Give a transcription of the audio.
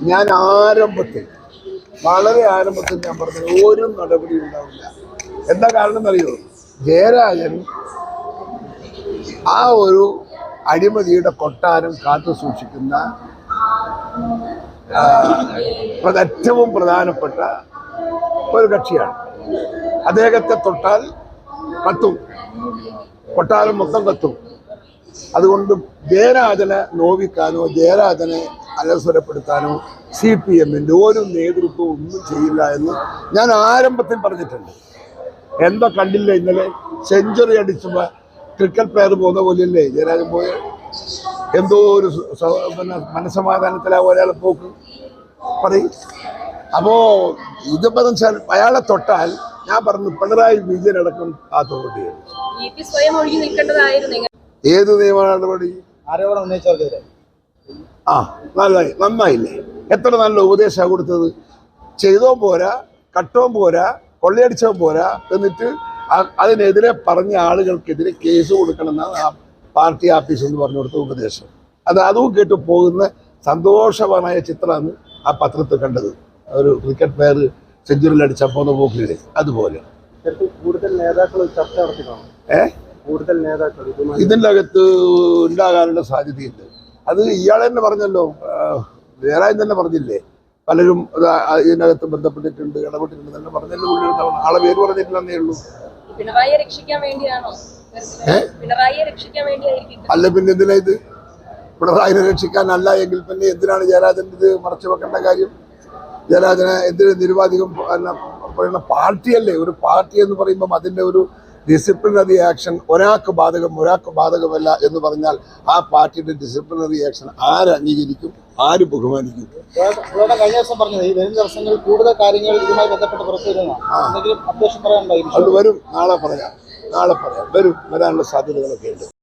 ഞാൻ ആരംഭത്തിൽ വളരെ ആരംഭത്തിൽ ഞാൻ പറഞ്ഞത് ഒരു നടപടി ഉണ്ടാവില്ല. എന്താ കാരണം എന്നറിയോ? ജയരാജൻ ആ ഒരു അഴിമതിയുടെ കൊട്ടാരം കാത്തു സൂക്ഷിക്കുന്ന ഏറ്റവും പ്രധാനപ്പെട്ട ഒരു കക്ഷിയാണ്. അദ്ദേഹത്തെ തൊട്ടാൽ കത്തും, കൊട്ടാരം മൊത്തം കത്തും. അതുകൊണ്ട് ജയരാജനെ നോവിക്കാനോ ജയരാജനെ അലസരപ്പെടുത്താനോ CPM-ന്റെ ഒരു നേതൃത്വവും ഒന്നും ചെയ്യില്ല എന്ന് ഞാൻ ആരംഭത്തിൽ പറഞ്ഞിട്ടുണ്ട്. എന്താ കണ്ടില്ല ഇന്നലെ സെഞ്ചുറി അടിച്ചുമ്പോൾ ക്രിക്കറ്റ് പ്ലെയർ പോകുന്ന പോലെയല്ലേ ജയരാജൻ പോയ? എന്തോ ഒരു മനസ്സമാധാനത്തിലാ ഒരാളെ പോക്ക് പറയും. അപ്പോ ഇതിപ്പോ അയാളെ തൊട്ടാൽ ഞാൻ പറഞ്ഞു പിണറായി വിജയൻ അടക്കം ആ തോട്ടി. ഏത് നിയമ നടപടി? നന്നായില്ലേ? എത്ര നല്ല ഉപദേശമാണ് കൊടുത്തത്. ചെയ്തോ പോരാ, കട്ടോ പോരാ, കൊള്ളയടിച്ചോ പോരാ, എന്നിട്ട് അതിനെതിരെ പറഞ്ഞ ആളുകൾക്കെതിരെ കേസ് കൊടുക്കണമെന്നാണ് ആ പാർട്ടി ആഫീസ് എന്ന് പറഞ്ഞു കൊടുത്ത ഉപദേശം. അതും കേട്ട് പോകുന്ന സന്തോഷവാനായ ചിത്രമാണ് ആ പത്രത്തിൽ കണ്ടത്. ഒരു ക്രിക്കറ്റ് പ്ലെയർ സെഞ്ചുറിയിൽ അടിച്ച പോകുന്ന പോക്കിലെ അതുപോലെ കൂടുതൽ നേതാക്കൾ ചർച്ച നടത്തിക്കണം. കൂടുതൽ നേതാക്കൾ ഇതിൻ്റെ അകത്ത് ഉണ്ടാകാനുള്ള സാധ്യതയുണ്ട്. അത് ഇയാൾ തന്നെ പറഞ്ഞല്ലോ, വേറെ തന്നെ പറഞ്ഞില്ലേ, പലരും ഇതിനകത്ത് ബന്ധപ്പെട്ടിട്ടുണ്ട്, ഇടപെട്ടിട്ടുണ്ട് തന്നെ പറഞ്ഞല്ലോ. ആളെ പേര് പറഞ്ഞിട്ടില്ലെന്നേ ഉള്ളൂ. അല്ല പിന്നെ എന്തിനാ ഇത്? പിണറായിനെ രക്ഷിക്കാനല്ല എങ്കിൽ പിന്നെ എന്തിനാണ് ജയരാജൻ ഇത് മറച്ചു വെക്കേണ്ട കാര്യം? ജയരാജനെ എന്തിനു നിരുപാധികം പറയുന്ന പാർട്ടിയല്ലേ? ഒരു പാർട്ടി എന്ന് പറയുമ്പം അതിൻ്റെ ഒരു ഡിസിപ്ലിനറി ആക്ഷൻ ഒരാൾക്ക് ബാധകം ഒരാൾക്ക് ബാധകമല്ല എന്ന് പറഞ്ഞാൽ ആ പാർട്ടിയുടെ ഡിസിപ്ലിനറി ആക്ഷൻ ആര് അംഗീകരിക്കും, ആര് ബഹുമാനിക്കും? കഴിഞ്ഞ ദിവസം പറഞ്ഞത് ഈ വരും ദിവസങ്ങളിൽ കൂടുതൽ കാര്യങ്ങൾ ഇതുമായി ബന്ധപ്പെട്ട് പുറത്തുവരുന്ന അത് വരും. നാളെ പറയാം വരാനുള്ള സാധ്യതകളൊക്കെ ഉണ്ട്.